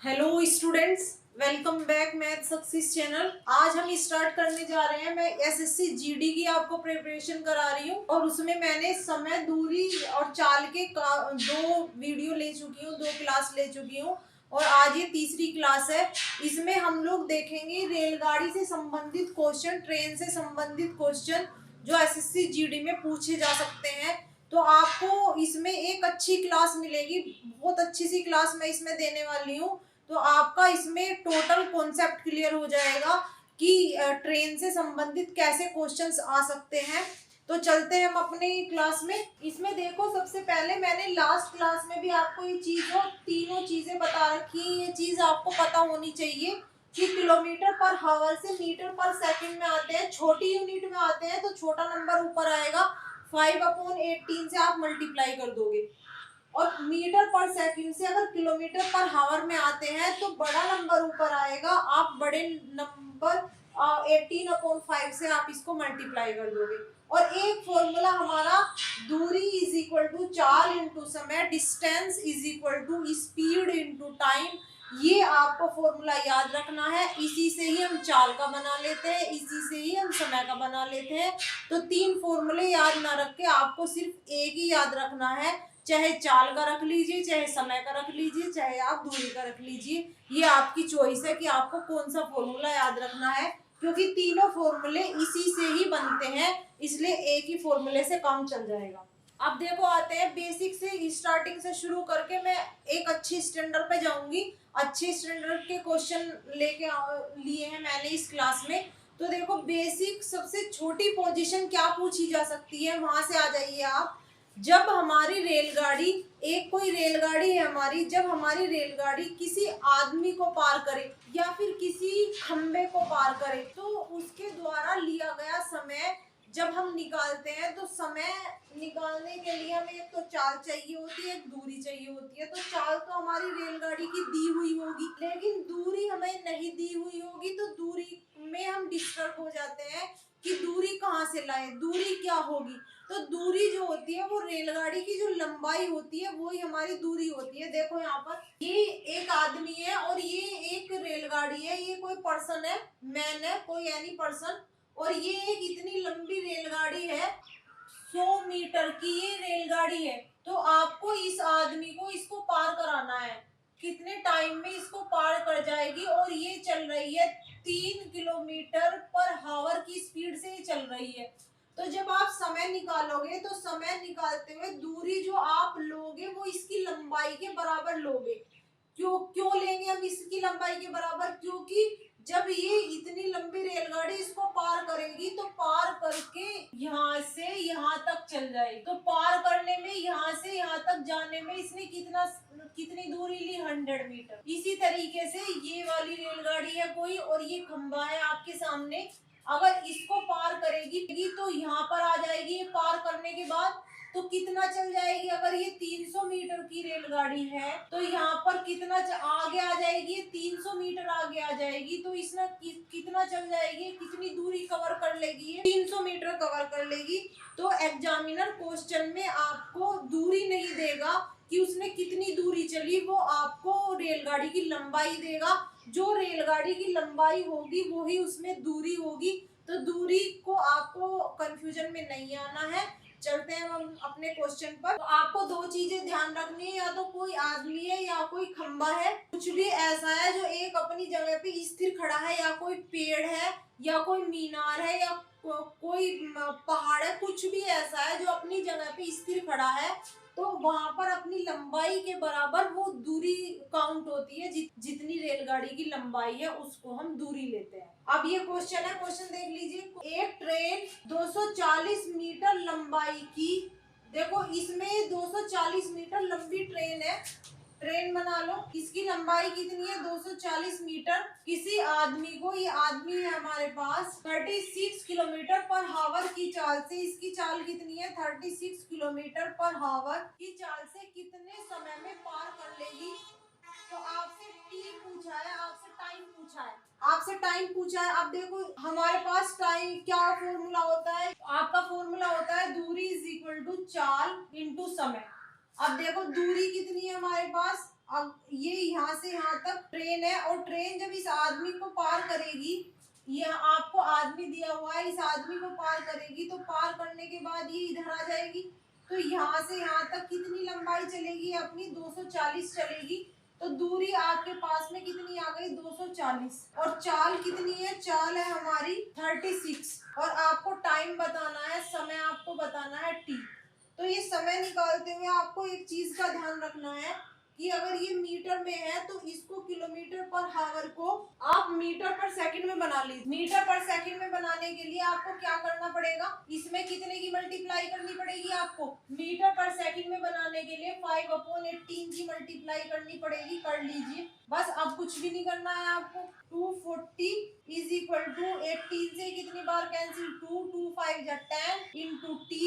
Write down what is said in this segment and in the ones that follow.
Hello students, welcome back math success channel. आज हम start करने जा रहे हैं। मैं एसएससी जीडी की आपको प्रिपरेशन करा रही हूँ और उसमें मैंने समय, दूरी और चाल के दो वीडियो ले चुकी हूँ, 2 क्लास ले चुकी हूँ और आज ये तीसरी क्लास है। इसमें हम लोग देखेंगे रेलगाड़ी से संबंधित क्वेश्चन, ट्रेन से संबंधित क्वेश्चन जो एसएससी जीडी में पूछे जा सकते हैं। तो आपको इसमें एक अच्छी क्लास मिलेगी, बहुत अच्छी सी क्लास मैं इसमें देने वाली हूँ। तो आपका इसमें टोटल कॉन्सेप्ट क्लियर हो जाएगा कि ट्रेन से संबंधित कैसे क्वेश्चंस आ सकते हैं। तो चलते हैं हम अपने क्लास में। इसमें देखो, सबसे पहले मैंने लास्ट क्लास में भी आपको ये चीजों तीनों चीजें बता रखी। ये चीज आपको पता होनी चाहिए कि किलोमीटर पर हावर से मीटर पर सेकंड में आते हैं, छोटी यूनिट में आते हैं तो छोटा नंबर ऊपर आएगा, 5/18 से आप मल्टीप्लाई कर दोगे। और मीटर पर सेकंड से अगर किलोमीटर पर हावर में आते हैं तो बड़ा नंबर ऊपर आएगा, आप बड़े नंबर 18/5 से आप इसको मल्टीप्लाई कर दोगे। और एक फॉर्मूला हमारा, दूरी इज इक्वल टू चाल इंटू समय, distance is equal to speed into time. ये आपको फॉर्मूला याद रखना है। इसी से ही हम चाल का बना लेते हैं, इसी से ही हम समय का बना लेते हैं। तो 3 फॉर्मूले याद ना रख के आपको सिर्फ एक ही याद रखना है। चाहे चाल का रख लीजिए, चाहे समय का रख लीजिए, चाहे आप दूरी का रख लीजिए। ये आपकी चॉइस है कि आपको कौन सा फॉर्मूला याद रखना है, क्योंकि तीनों फॉर्मूले इसी से ही बनते हैं, इसलिए एक ही फॉर्मूले से काम चल जाएगा। अब देखो, आते हैं बेसिक से, स्टार्टिंग से शुरू करके मैं एक अच्छी स्टैंडर्ड पे जाऊंगी। अच्छे स्टैंडर्ड के क्वेश्चन लेके लिए हैं मैंने इस क्लास में। तो देखो, बेसिक सबसे छोटी पोजीशन क्या पूछी जा सकती है, वहां से आ जाइए आप। जब हमारी रेलगाड़ी, एक कोई रेलगाड़ी है हमारी, जब हमारी रेलगाड़ी किसी आदमी को पार करे या फिर किसी खंबे को पार करे तो उसके द्वारा लिया गया समय जब हम निकालते हैं, तो समय निकालने के लिए हमें एक तो चाल चाहिए होती है, एक दूरी चाहिए होती है। तो चाल तो हमारी रेलगाड़ी की दी हुई होगी, लेकिन दूरी हमें नहीं दी हुई होगी, तो दूरी में हम डिस्टर्ब हो जाते हैं कि दूरी कहाँ से लाए, दूरी क्या होगी। तो दूरी जो होती है वो रेलगाड़ी की जो लंबाई होती है वही हमारी दूरी होती है। देखो, यहाँ पर ये एक आदमी है और ये एक रेलगाड़ी है, ये कोई पर्सन है, मैन है, कोई एनी पर्सन। और ये एक इतनी लंबी रेलगाड़ी है, 100 मीटर की ये रेलगाड़ी है। तो आपको इस आदमी को इसको पार कराना है, कितने टाइम में इसको पार कर जाएगी। और ये चल रही है 3 किलोमीटर पर हावर की स्पीड से ही चल रही है। तो जब आप समय निकालोगे तो समय निकालते हुए दूरी जो आप लोगे वो इसकी लंबाई के बराबर लोगे। क्यों क्यों लेंगे हम इसकी लंबाई के बराबर? क्योंकि जब ये इतनी लंबी रेलगाड़ी इसको पार करेगी तो पार करके यहाँ से यहाँ तक चल जाएगी। तो पार करने में, यहाँ से यहाँ तक जाने में इसने कितनी दूरी ली? 100 मीटर। इसी तरीके से ये वाली रेलगाड़ी है कोई, और ये खंबा है आपके सामने, अगर इसको पार करेगी तो यहाँ पर आ जाएगी। ये पार करने के बाद तो कितना चल जाएगी? अगर ये 300 मीटर की रेलगाड़ी है तो यहाँ पर कितना आगे आ जाएगी? 300 मीटर आगे आ जाएगी। तो इसमें कितना चल जाएगी, कितनी दूरी कवर कर लेगी? ये 300 मीटर कवर कर लेगी। तो एग्जामिनर क्वेश्चन में आपको दूरी नहीं देगा कि उसने कितनी दूरी चली, वो आपको रेलगाड़ी की लंबाई देगा। जो रेलगाड़ी की लंबाई होगी वही उसमें दूरी होगी। तो दूरी को आपको कंफ्यूजन में नहीं आना है। चलते हैं हम अपने क्वेश्चन पर। तो आपको 2 चीजें ध्यान रखनी है, या तो कोई आदमी है या कोई खंबा है, कुछ भी ऐसा है जो एक अपनी जगह पे स्थिर खड़ा है, या कोई पेड़ है, या कोई मीनार है, या कोई पहाड़ है, कुछ भी ऐसा है जो अपनी जगह पे स्थिर खड़ा है। तो वहां पर अपनी लंबाई के बराबर वो दूरी काउंट होती है, जितनी रेलगाड़ी की लंबाई है उसको हम दूरी लेते हैं। अब ये क्वेश्चन है, क्वेश्चन देख लीजिए। एक ट्रेन 240 मीटर लंबाई की, देखो इसमें 240 मीटर लंबी ट्रेन है, ट्रेन बना लो। इसकी लंबाई कितनी है? 240 मीटर। किसी आदमी को, ये आदमी है हमारे पास, 36 किलोमीटर पर हावर की चाल से, इसकी चाल कितनी है? 36 किलोमीटर पर हावर की चाल से कितने समय में पार कर लेगी? तो आपसे टी पूछा है, आपसे टाइम पूछा है, आपसे टाइम पूछा है। अब देखो, हमारे पास टाइम क्या फॉर्मूला होता है? आपका फॉर्मूला होता है दूरी इज इक्वल टू चाल इंटू समय। अब देखो, दूरी कितनी है हमारे पास? पास ये यहाँ से यहाँ तक ट्रेन है, और ट्रेन जब इस आदमी को पार करेगी, ये आपको आदमी दिया हुआ है, इस आदमी को पार करेगी, तो पार करने के बाद ये इधर आ जाएगी। तो यहाँ से यहाँ तक कितनी लंबाई चलेगी अपनी? 240 चलेगी। तो दूरी आपके पास में कितनी आ गई? 240। और चाल कितनी है? चाल है हमारी 36। और आपको टाइम बताना है, समय आपको बताना है t। तो ये समय निकालते हुए आपको एक चीज का ध्यान रखना है कि अगर ये मीटर में है तो इसको किलोमीटर पर हावर को आप मीटर पर सेकंड में बना लीजिए। मीटर पर सेकंड में बनाने के लिए आपको क्या करना पड़ेगा? इसमें कितने की मल्टीप्लाई करनी पड़ेगी आपको? मीटर पर सेकंड में बनाने के लिए 5/18 की मल्टीप्लाई करनी पड़ेगी। कर लीजिए, बस अब कुछ भी नहीं करना है आपको। 240 इज इक्वल टू 18 से कितनी बार कैंसिल? 2 2 5 जा 10 इंटू टी।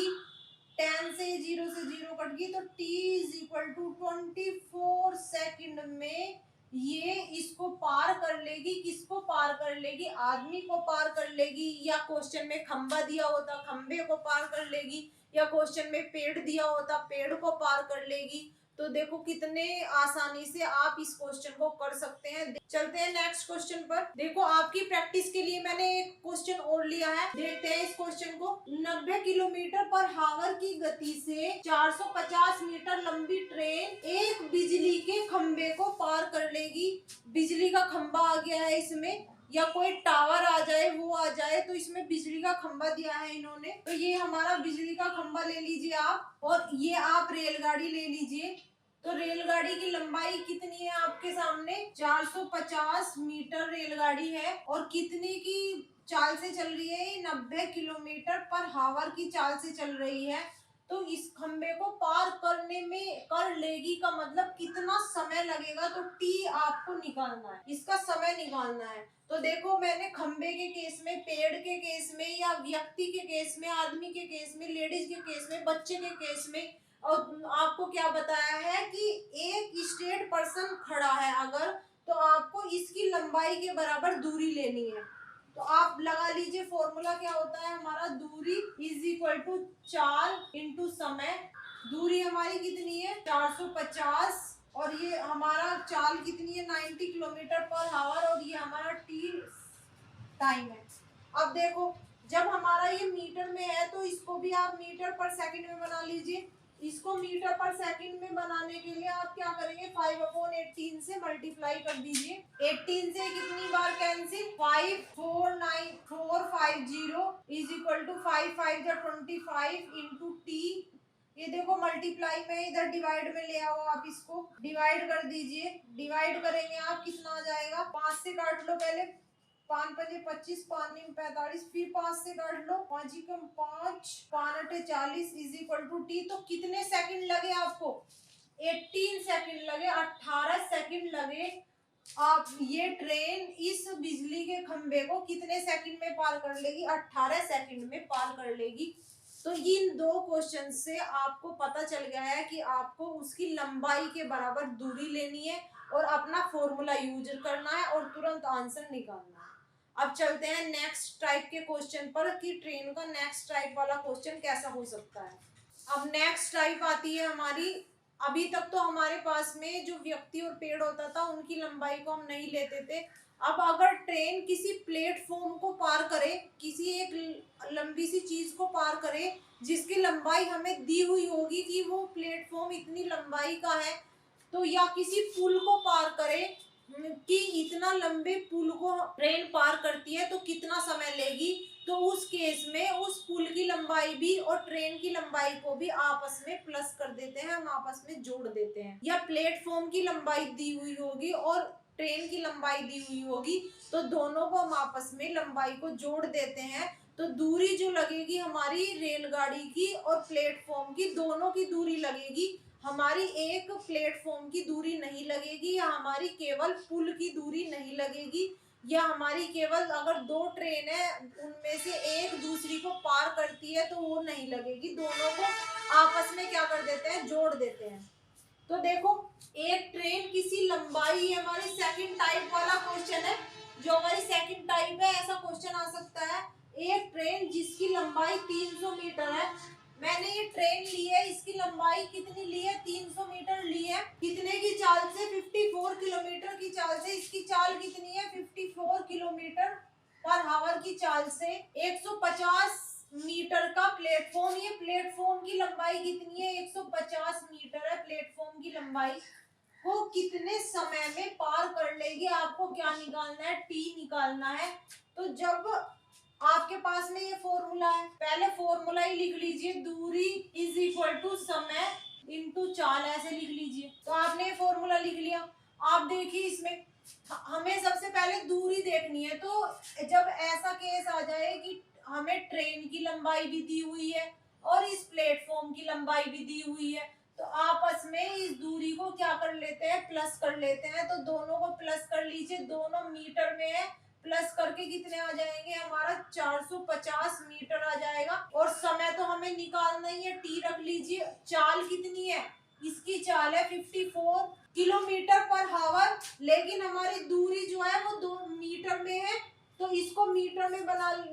10 से 0 से 0 कट गई, तो t is equal to 24 second में ये इसको पार कर लेगी। किसको पार कर लेगी? आदमी को पार कर लेगी, या क्वेश्चन में खंबा दिया होता खंबे को पार कर लेगी, या क्वेश्चन में पेड़ दिया होता पेड़ को पार कर लेगी। तो देखो कितने आसानी से आप इस क्वेश्चन को कर सकते हैं। चलते हैं नेक्स्ट क्वेश्चन पर। देखो आपकी प्रैक्टिस के लिए मैंने एक क्वेश्चन और लिया है, देखते हैं इस क्वेश्चन को। 90 किलोमीटर पर हावर की गति से 450 मीटर लंबी ट्रेन एक बिजली के खंबे को पार कर लेगी। बिजली का खंबा आ गया है इसमें, या कोई टावर आ जाए, वो आ जाए, तो इसमें बिजली का खंबा दिया है इन्होंने। तो ये हमारा बिजली का खंबा ले लीजिए आप, और ये आप रेलगाड़ी ले लीजिए। तो रेलगाड़ी की लंबाई कितनी है आपके सामने? 450 मीटर रेलगाड़ी है, और कितने की चाल से चल रही है? 90 किलोमीटर पर हावर की चाल से चल रही है। तो इस खंबे को पार करने में कर लेगी का मतलब कितना समय लगेगा? तो टी आपको निकालना है, इसका समय निकालना है। तो देखो मैंने खंबे के केस में, पेड़ के केस में, या व्यक्ति के केस में, आदमी के केस में, लेडीज के केस में, बच्चे के केस में, और आपको क्या बताया है कि एक स्ट्रेट पर्सन खड़ा है अगर, तो आपको इसकी लंबाई के बराबर दूरी लेनी है। तो आप लगा लीजिए, फॉर्मूला क्या होता है हमारा? दूरी इज इक्वल टू चाल इंटू समय। दूरी हमारी कितनी है? 450, और ये हमारा चाल कितनी है? 90 किलोमीटर पर हावर, और ये हमारा टी टाइम है। अब देखो जब हमारा ये मीटर में है तो इसको भी आप मीटर पर सेकंड में बना लीजिए। इसको मीटर पर सेकंड में बनाने के लिए आप क्या करेंगे? 5/18 से मल्टीप्लाई कर दीजिए। 18 से कितनी बार कैंसिल? 5 4 9 4 5 0 इज इक्वल टू 5 5 जा 25 इंटू टी। ये देखो मल्टीप्लाई में, इधर डिवाइड में ले आओ, आप इसको डिवाइड कर दीजिए। डिवाइड करेंगे आप, कितना आ जाएगा? 5 से काट लो पहले, 5 5 25, 5 9 45, फिर 5 से काट लो, 5 कम 5, 5 8 40 इज इक्वल टू टी। तो कितने सेकंड लगे आपको? 18 सेकंड लगे, 18 सेकंड लगे। आप ये ट्रेन इस बिजली के खंबे को कितने सेकंड में पार कर लेगी? 18 सेकंड में पार कर लेगी। तो इन दो क्वेश्चन से आपको पता चल गया है कि आपको उसकी लंबाई के बराबर दूरी लेनी है और अपना फॉर्मूला यूज करना है और तुरंत आंसर निकालना है। अब चलते हैं नेक्स्ट टाइप के क्वेश्चन पर कि ट्रेन का नेक्स्ट टाइप वाला क्वेश्चन कैसा हो सकता है। अब नेक्स्ट टाइप आती है हमारी, अभी तक तो हमारे पास में जो व्यक्ति और पेड़ होता था उनकी लंबाई को हम नहीं लेते थे। अब अगर ट्रेन किसी प्लेटफॉर्म को पार करे, किसी एक लंबी सी चीज को पार करे जिसकी लंबाई हमें दी हुई होगी कि वो प्लेटफॉर्म इतनी लंबाई का है, तो या किसी पुल को पार करे कि इतना लंबे पुल को ट्रेन पार करती है तो कितना समय लेगी, तो उस केस में उस पुल की लंबाई भी और ट्रेन की लंबाई को भी आपस में प्लस कर देते हैं, हम आपस में जोड़ देते हैं। या प्लेटफॉर्म की लंबाई दी हुई होगी और ट्रेन की लंबाई दी हुई होगी, तो दोनों को हम आपस में लंबाई को जोड़ देते हैं। तो दूरी जो लगेगी हमारी रेलगाड़ी की और प्लेटफॉर्म की, दोनों की दूरी लगेगी, हमारी एक प्लेटफॉर्म की दूरी नहीं लगेगी, या हमारी केवल पुल की दूरी नहीं लगेगी, या हमारी केवल अगर दो ट्रेन है उनमें से एक दूसरी को पार करती है तो वो नहीं लगेगी। दोनों को आपस में क्या कर देते हैं? जोड़ देते हैं। तो देखो एक ट्रेन किसी लंबाई, हमारी सेकंड टाइप वाला क्वेश्चन है, जो हमारी सेकंड टाइप है, ऐसा क्वेश्चन आ सकता है। एक ट्रेन जिसकी लंबाई 300 मीटर है, मैंने ये ट्रेन ली है, इसकी लंबाई कितनी ली है? 300 मीटर ली है। कितने की चाल से 54 किलोमीटर की चाल से, इसकी चाल कितनी है 54 किलोमीटर पर आवर की चाल से 150 मीटर का प्लेटफॉर्म, ये प्लेटफॉर्म की लंबाई कितनी है 150 मीटर है प्लेटफॉर्म की लंबाई, वो कितने समय में पार कर लेगी। आपको क्या निकालना है, टी निकालना है। तो जब आपके पास में ये फॉर्मूला है, पहले फॉर्मूला ही लिख लीजिए, दूरी इज इक्वल टू समय इंटू चाल, ऐसे लिख लीजिए। तो आपने ये फॉर्मूला लिख लिया। आप देखिए इसमें हमें सबसे पहले दूरी देखनी है। तो जब ऐसा केस आ जाए कि हमें ट्रेन की लंबाई भी दी हुई है और इस प्लेटफॉर्म की लंबाई भी दी हुई है, तो आपस में इस दूरी को क्या कर लेते हैं, प्लस कर लेते हैं। तो दोनों को प्लस कर लीजिए, दोनों मीटर में है, प्लस करके कितने आ जाएंगे, हमारा 450 मीटर आ जाएगा। और समय तो हमें निकालना ही है, टी रख लीजिए। चाल कितनी है, इसकी चाल है 54 किलोमीटर पर आवर, लेकिन हमारी दूरी जो है वो 2 मीटर में है। तो इसको मीटर में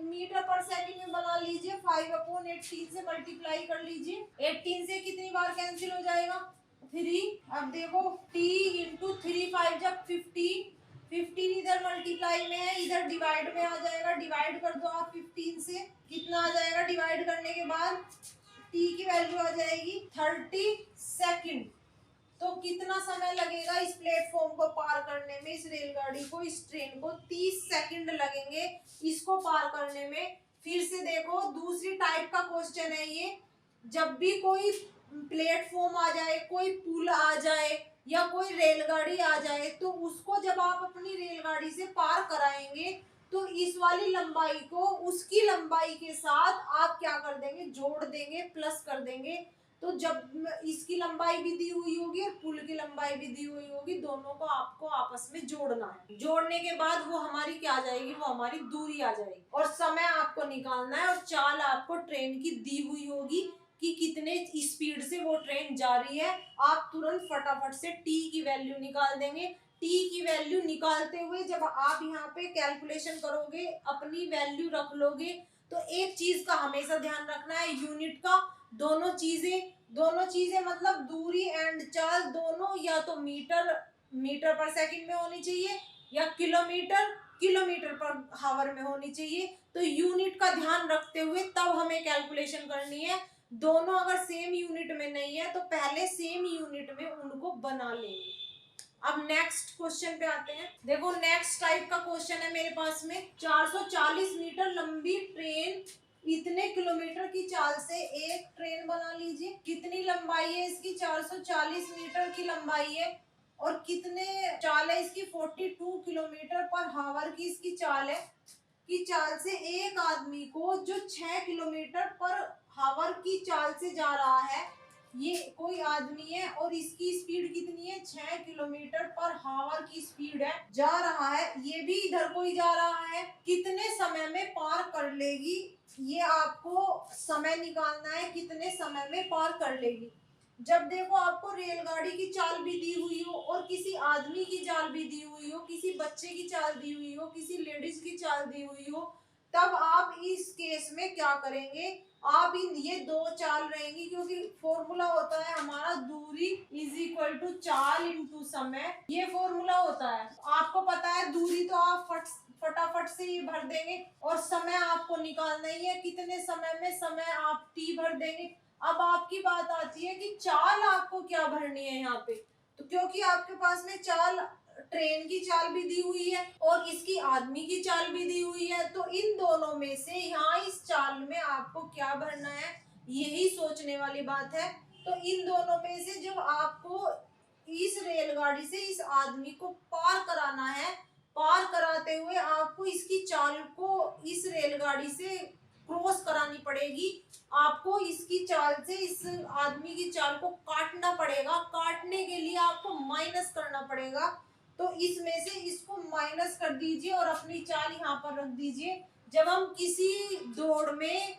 मीटर पर सेकंड में बना लीजिए। 5/18 से मल्टीप्लाई कर लीजिए। 18 से कितनी बार कैंसिल हो जाएगा, 3। अब देखो t इंटू 3 5 जब 15 इधर मल्टीप्लाई में है, इधर डिवाइड में आ जाएगा। डिवाइड कर दो आप 15 से, कितना आ जाएगा डिवाइड करने के बाद, t की वैल्यू आ जाएगी 30 सेकंड। तो कितना समय लगेगा इस प्लेटफॉर्म को पार करने में, इस रेलगाड़ी को, इस ट्रेन को 30 सेकंड लगेंगे इसको पार करने में। फिर से देखो दूसरी टाइप का क्वेश्चन है ये। जब भी कोई प्लेटफॉर्म आ जाए, कोई पुल आ जाए या कोई रेलगाड़ी आ जाए, तो उसको जब आप अपनी रेलगाड़ी से पार कराएंगे तो इस वाली लंबाई को उसकी लंबाई के साथ आप क्या कर देंगे, जोड़ देंगे, प्लस कर देंगे। तो जब इसकी लंबाई भी दी हुई होगी और पुल की लंबाई भी दी हुई होगी, दोनों को आपको आपस में जोड़ना है। जोड़ने के बाद वो हमारी क्या आ जाएगी, वो हमारी दूरी आ जाएगी। और समय आपको निकालना है और चाल आपको ट्रेन की दी हुई होगी कि कितने स्पीड से वो ट्रेन जा रही है। आप तुरंत फटाफट से टी की वैल्यू निकाल देंगे। टी की वैल्यू निकालते हुए जब आप यहाँ पे कैलकुलेशन करोगे, अपनी वैल्यू रख लोगे, तो एक चीज का हमेशा ध्यान रखना है, यूनिट का। दोनों चीजें मतलब दूरी एंड चाल दोनों या तो मीटर पर सेकंड में होनी चाहिए या किलोमीटर पर आवर में होनी चाहिए। तो यूनिट का ध्यान रखते हुए तब हमें कैलकुलेशन करनी है। दोनों अगर सेम यूनिट में नहीं है तो पहले सेम यूनिट में उनको बना लेंगे। अब नेक्स्ट क्वेश्चन पे आते हैं। देखो नेक्स्ट टाइप का क्वेश्चन है मेरे पास में। 440 मीटर लंबी ट्रेन इतने किलोमीटर की चाल से एक ट्रेन बना लीजिए। कितनी लंबाई है इसकी, 440 मीटर की लंबाई है। और कितने चाल है इसकी, 42 किलोमीटर पर आवर की इसकी चाल है। की चाल से एक आदमी को जो 6 किलोमीटर पर आवर की चाल से जा रहा है, ये कोई आदमी है और इसकी स्पीड कितनी है, 6 किलोमीटर पर आवर की स्पीड है, जा रहा है। ये भी इधर कोई जा रहा है, कितने समय में पार कर लेगी, ये आपको समय निकालना है, कितने समय में पार कर लेगी। जब देखो आपको रेलगाड़ी की चाल भी दी हुई हो और किसी आदमी की चाल भी दी हुई हो, किसी बच्चे की चाल दी हुई हो, किसी लेडीज की चाल दी हुई हो, तब आप इस केस में क्या करेंगे, आप ये दो चाल रहेंगी, क्योंकि फॉर्मूला होता है हमारा दूरी इज इक्वल टू चाल इंटू समय। ये फॉर्मूला होता है, आपको पता है दूरी तो आप फटाफट से ही भर देंगे और समय आपको निकालना ही है, कितने समय में समय आप टी भर देंगे। अब आपकी बात आती है कि चाल आपको क्या भरनी है यहाँ पे। तो क्योंकि आपके पास में चाल, ट्रेन की चाल भी दी हुई है और इसकी आदमी की चाल भी दी हुई है, तो इन दोनों में से यहाँ इस चाल में आपको क्या भरना है, यही सोचने वाली बात है। तो इन दोनों में से जब आपको इस रेलगाड़ी से इस आदमी को पार कराना है, पार कराते हुए आपको इसकी चाल को इस रेलगाड़ी से क्रॉस करानी पड़ेगी। आपको इसकी चाल से इस आदमी की चाल को काटना पड़ेगा। काटने के लिए आपको माइनस करना पड़ेगा। तो इसमें से इसको माइनस कर दीजिए और अपनी चाल यहाँ पर रख दीजिए। जब हम किसी दौड़ में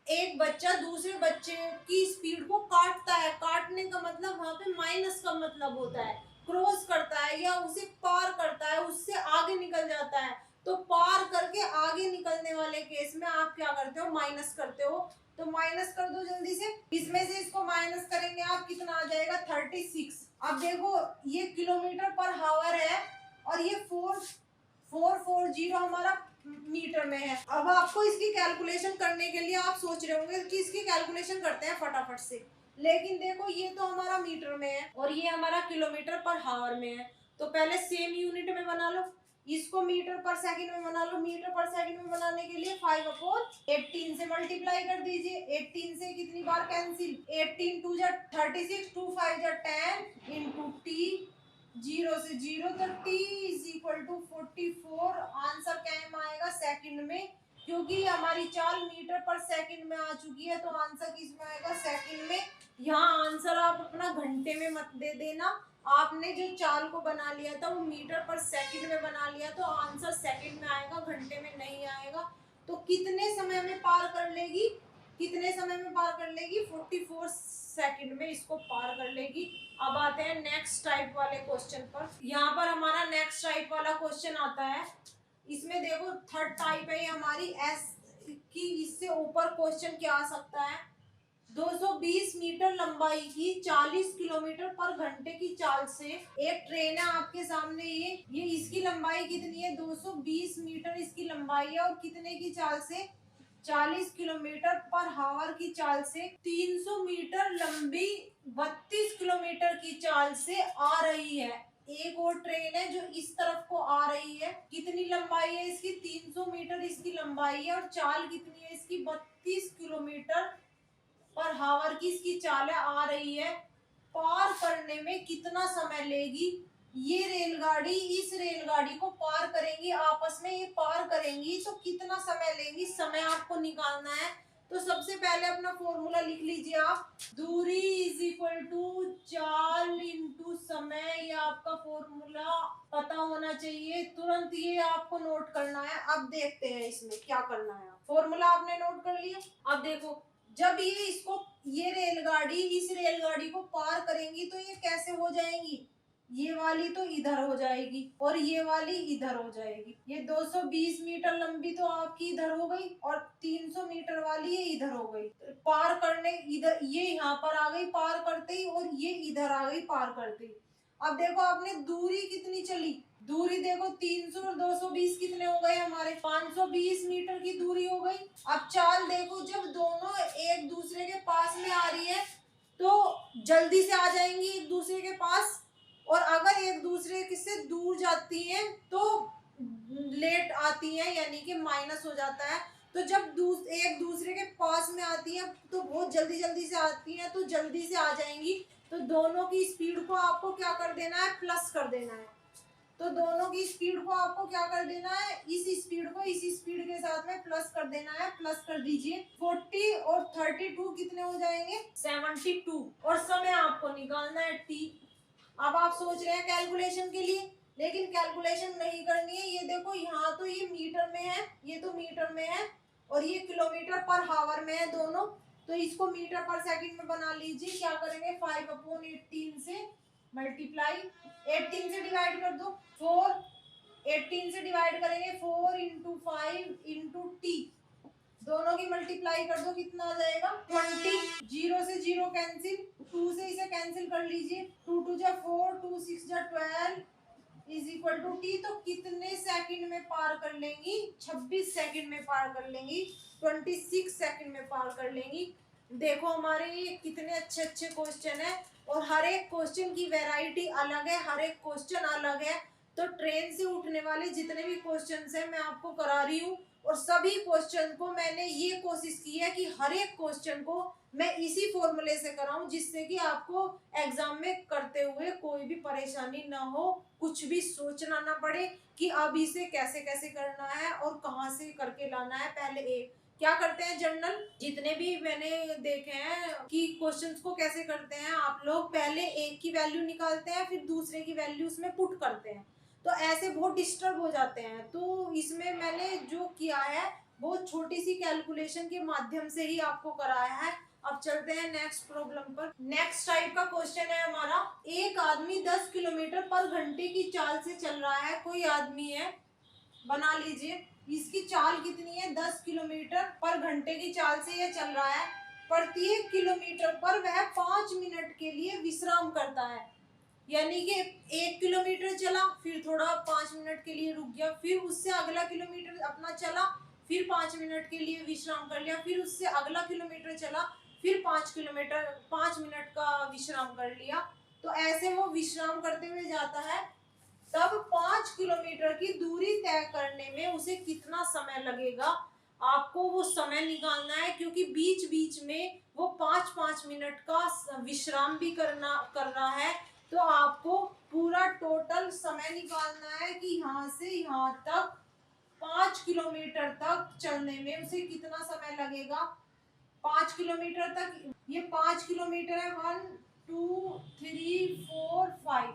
एक बच्चा दूसरे बच्चे की स्पीड को काटता है, काटने का मतलब वहां पे माइनस का मतलब होता है, क्रॉस करता है या उसे पार करता है, उससे आगे निकल जाता है। तो पार करके आगे निकलने वाले केस में आप क्या करते हो, माइनस करते हो। तो माइनस कर दो जल्दी से, इसमें से इसको माइनस करेंगे आप, कितना आ जाएगा 36। अब देखो ये किलोमीटर पर हावर है और ये 440 हमारा मीटर में है। अब आपको इसकी कैलकुलेशन करने के लिए आप सोच रहे होंगे कि इसकी कैलकुलेशन करते हैं फटाफट से, लेकिन देखो ये तो हमारा मीटर में है और ये हमारा किलोमीटर पर हावर में है। तो पहले सेम यूनिट में बना लो, इसको मीटर पर सेकंड में बना लो। मीटर पर सेकंड में बनाने के लिए 5/18 से मल्टीप्लाई कर दीजिए। 18 से कितनी बार कैंसिल, 18 2 जा 36, 2 5 जा 10 इंटू टी, 0 से 0 तो T is equal to 44। Answer क्या में आएगा, सेकंड में, क्योंकि हमारी चाल मीटर पर सेकंड में आ चुकी है तो आंसर किस में आएगा, सेकंड में। यहाँ आंसर आप अपना घंटे में मत दे देना, आपने जो चाल को बना लिया था वो मीटर पर सेकंड में बना लिया तो आंसर सेकंड में आएगा, घंटे में नहीं आएगा। तो कितने समय में पार कर लेगी, कितने समय में पार कर लेगी, 44 सेकंड में इसको पार कर लेगी। अब आते हैं नेक्स्ट टाइप वाले क्वेश्चन पर। यहाँ पर हमारा नेक्स्ट टाइप वाला क्वेश्चन आता है, इसमें देखो थर्ड टाइप है ये हमारी एस की। इससे ऊपर क्वेश्चन क्या आ सकता है, 220 मीटर लंबाई की 40 किलोमीटर पर घंटे की चाल से एक ट्रेन है आपके सामने। ये इसकी लंबाई कितनी है, 220 मीटर इसकी लंबाई है और कितने की चाल से, 40 किलोमीटर पर हावर की चाल से 300 मीटर लंबी 32 किलोमीटर की चाल से आ रही है। एक और ट्रेन है जो इस तरफ को आ रही है, कितनी लंबाई है इसकी, 300 मीटर इसकी लंबाई है और चाल कितनी है इसकी, 32 किलोमीटर पर हावर की इसकी चाल आ रही है। पार करने में कितना समय लेगी, ये रेलगाड़ी इस रेलगाड़ी को पार करेंगी, आपस में ये पार करेंगी तो कितना समय लेंगी, समय आपको निकालना है। तो सबसे पहले अपना फॉर्मूला लिख लीजिए आप, दूरी इज इक्वल टू चाल इंटू समय। ये आपका फॉर्मूला पता होना चाहिए, तुरंत ये आपको नोट करना है। अब देखते हैं इसमें क्या करना है। फॉर्मूला आपने नोट कर लिया। अब देखो जब ये रेलगाड़ी इस रेलगाड़ी को पार करेंगी तो ये कैसे हो जाएंगी, ये वाली तो इधर हो जाएगी और ये वाली इधर हो जाएगी। ये 220 मीटर लंबी तो आपकी इधर हो गई और 300 मीटर वाली ये इधर हो गई। पार करने इधर ये यहाँ पर आ गई पार करते ही और ये इधर आ गई पार करते ही। अब देखो आपने दूरी कितनी चली, दूरी देखो 300 और 220 कितने हो गए हमारे, 520 मीटर की दूरी हो गई। अब चाल देखो जब दोनों एक दूसरे के पास में आ रही है तो जल्दी से आ जाएंगी एक दूसरे के पास, और अगर एक दूसरे से दूर जाती हैं तो लेट आती हैं, यानी कि माइनस हो जाता है। तो जब एक दूसरे के पास में आती हैं तो बहुत जल्दी जल्दी से आती हैं तो जल्दी से आ जाएंगी। तो दोनों की स्पीड को आपको क्या कर देना है, प्लस कर देना है। तो दोनों की स्पीड को आपको क्या कर देना है, इस स्पीड को इस स्पीड के साथ में प्लस कर देना है। प्लस कर दीजिए, 40 और 32 कितने हो जाएंगे, 72। और समय आपको निकालना है टी। अब आप सोच रहे हैं कैलकुलेशन के लिए, लेकिन कैलकुलेशन नहीं करनी है। ये देखो यहाँ तो ये मीटर में है, ये तो मीटर में है और ये किलोमीटर पर हावर में है दोनों। तो इसको मीटर पर सेकंड में बना लीजिए। क्या करेंगे, 5/18 से मल्टीप्लाई, 18 से डिवाइड कर दो, 4, 18 से डिवाइड करेंगे 4 इंटू 5 इंटू टी, दोनों की मल्टीप्लाई कर दो, कितना आ जाएगा 20। 0 से 0 कैंसिल, 2 से इसे कैंसिल कर लीजिए, 2 2 जा 4, 2 6 जा 12 इज इक्वल टू टी। तो कितने सेकंड में पार कर लेंगी, 26 सेकंड में पार कर लेंगी, 26 सेकंड में पार कर लेंगी। देखो हमारे ये कितने अच्छे अच्छे क्वेश्चन है और हर एक क्वेश्चन की वैरायटी अलग है, हर एक क्वेश्चन अलग है। तो ट्रेन से उठने वाले जितने भी क्वेश्चंस हैं मैं आपको करा रही हूँ और सभी क्वेश्चन को मैंने ये कोशिश की है कि हर एक क्वेश्चन को मैं इसी फॉर्मूले से कराऊं, जिससे कि आपको एग्जाम में करते हुए कोई भी परेशानी ना हो, कुछ भी सोचना ना पड़े कि अब इसे कैसे कैसे करना है और कहाँ से करके लाना है। पहले एक क्या करते हैं, जर्नल जितने भी मैंने देखे हैं कि क्वेश्चंस को कैसे करते हैं, आप लोग पहले एक की वैल्यू निकालते हैं फिर दूसरे की वैल्यू उसमें पुट करते हैं, तो ऐसे बहुत डिस्टर्ब हो जाते हैं। तो इसमें मैंने जो किया है बहुत छोटी सी कैलकुलेशन के माध्यम से ही आपको कराया है। अब चलते हैं नेक्स्ट प्रॉब्लम पर। नेक्स्ट टाइप का क्वेश्चन है हमारा, एक आदमी 10 किलोमीटर पर घंटे की चाल से चल रहा है। कोई आदमी है, बना लीजिए, इसकी चाल कितनी है, 10 किलोमीटर पर घंटे की चाल से यह चल रहा है। प्रत्येक किलोमीटर पर वह 5 मिनट के लिए विश्राम करता है। यानी कि 1 किलोमीटर चला, फिर थोड़ा 5 मिनट के लिए रुक गया, फिर उससे अगला किलोमीटर अपना चला, फिर 5 मिनट के लिए विश्राम कर लिया, फिर उससे अगला किलोमीटर चला, फिर 5 किलोमीटर 5 मिनट का विश्राम कर लिया। तो ऐसे वो विश्राम करते हुए जाता है। तब 5 किलोमीटर की दूरी तय करने में उसे कितना समय लगेगा, आपको वो समय निकालना है, क्योंकि बीच बीच में वो 5-5 मिनट का विश्राम भी कर रहा है। तो आपको पूरा टोटल समय निकालना है कि यहाँ से यहाँ तक 5 किलोमीटर तक चलने में उसे कितना समय लगेगा। 5 किलोमीटर तक, ये 5 किलोमीटर है, 1 2 3 4 5,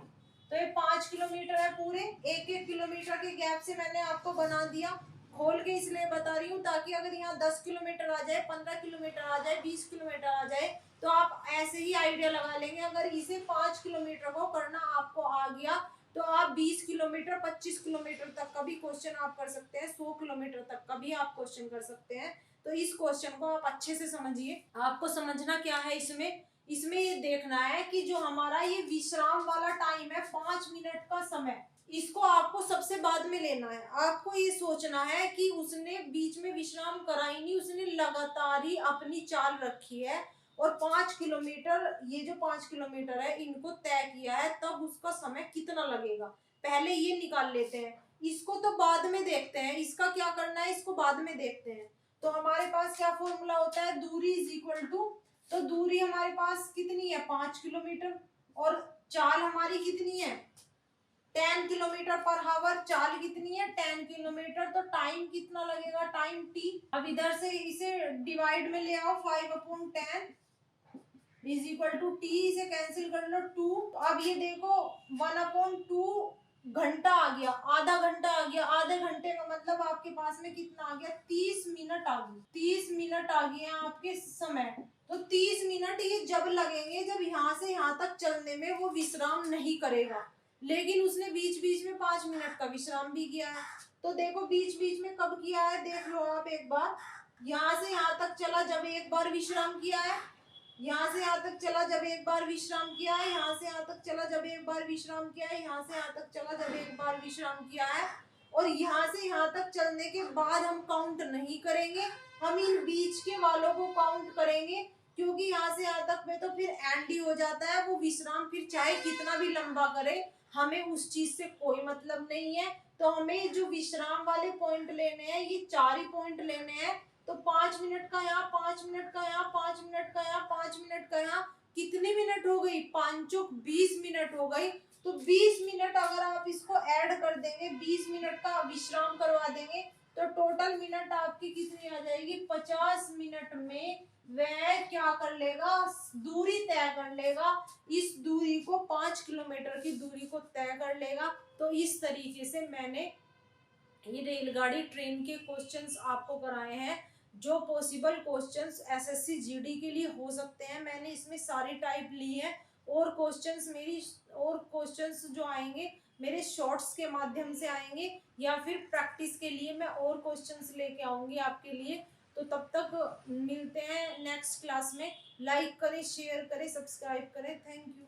तो ये 5 किलोमीटर है पूरे। एक एक किलोमीटर के गैप से मैंने आपको बना दिया, खोल के इसलिए बता रही हूँ ताकि अगर यहाँ 10 किलोमीटर आ जाए, 15 किलोमीटर आ जाए, 20 किलोमीटर आ जाए, तो आप ऐसे ही आइडिया लगा लेंगे। अगर इसे 5 किलोमीटर को करना आपको आ गया तो आप 20 किलोमीटर 25 किलोमीटर तक का भी क्वेश्चन आप कर सकते हैं, 100 किलोमीटर तक का भी आप क्वेश्चन कर सकते हैं। तो इस क्वेश्चन को आप अच्छे से समझिए। आपको समझना क्या है इसमें, इसमें ये देखना है कि जो हमारा ये विश्राम वाला टाइम है 5 मिनट का समय, इसको आपको सबसे बाद में लेना है। आपको ये सोचना है कि उसने बीच में विश्राम करा ही नहीं, उसने लगातार ही अपनी चाल रखी है और 5 किलोमीटर, ये जो 5 किलोमीटर है इनको तय किया है, तब उसका समय कितना लगेगा पहले ये निकाल लेते हैं। इसको तो बाद में देखते हैं, इसका क्या करना है इसको बाद में देखते हैं। तो हमारे पास क्या फॉर्मूला होता है, दूरी इज इक्वल टू, तो दूरी हमारे पास कितनी है 5 किलोमीटर, और चाल हमारी कितनी है 10 किलोमीटर पर आवर, चाल कितनी है 10 किलोमीटर, तो टाइम कितना लगेगा, टाइम टी। अब इधर से इसे डिवाइड में ले आओ, 5/10 इज इक्वल टू टी, इसे कैंसिल कर लो 2। अब ये देखो 1/2 घंटा आ गया, आधा घंटा आ गया, आधे घंटे का मतलब आपके पास में कितना आ गया 30 मिनट आ गई, 30 मिनट आ गए आपके समय। तो 30 मिनट ये जब लगेंगे जब यहाँ से यहाँ तक चलने में वो विश्राम नहीं करेगा, लेकिन उसने बीच बीच में 5 मिनट का विश्राम भी किया है। तो देखो बीच बीच में कब किया है, देख लो आप एक बार, यहाँ से यहाँ तक चला जब एक बार विश्राम किया है, यहाँ से यहाँ तक चला जब एक बार विश्राम किया है, यहाँ से यहाँ तक चला जब एक बार विश्राम किया है, यहाँ से यहाँ तक चला जब एक बार विश्राम किया है, और यहाँ से यहाँ तक चलने के बाद हम काउंट नहीं करेंगे, हम इन बीच के वालों को काउंट करेंगे, क्योंकि यहाँ से यहाँ तक में तो फिर एंड ही हो जाता है। वो विश्राम फिर चाहे कितना भी लंबा करे, हमें उस चीज से कोई मतलब नहीं है। तो हमें जो विश्राम वाले पॉइंट लेने हैं, ये 4 ही पॉइंट लेने हैं। तो 5 मिनट का यहाँ, 5 मिनट का यहाँ, 5 मिनट का यहाँ, 5 मिनट का यहाँ, कितनी मिनट हो गई 5 20 मिनट हो गई। तो 20 मिनट अगर आप इसको ऐड कर देंगे, 20 मिनट का विश्राम करवा देंगे, तो टोटल मिनट आपकी कितनी आ जाएगी 50 मिनट में वह क्या कर लेगा, दूरी तय कर लेगा, इस दूरी को 5 किलोमीटर की दूरी को तय कर लेगा। तो इस तरीके से मैंने ये रेलगाड़ी ट्रेन के क्वेश्चंस आपको कराए हैं, जो पॉसिबल क्वेश्चंस एसएससी जीडी के लिए हो सकते हैं। मैंने इसमें सारी टाइप ली है, और क्वेश्चंस जो आएंगे मेरे शॉर्ट्स के माध्यम से आएंगे, या फिर प्रैक्टिस के लिए मैं और क्वेश्चंस लेके आऊंगी आपके लिए। तो तब तक मिलते हैं नेक्स्ट क्लास में। लाइक करें, शेयर करें, सब्सक्राइब करें। Thank you.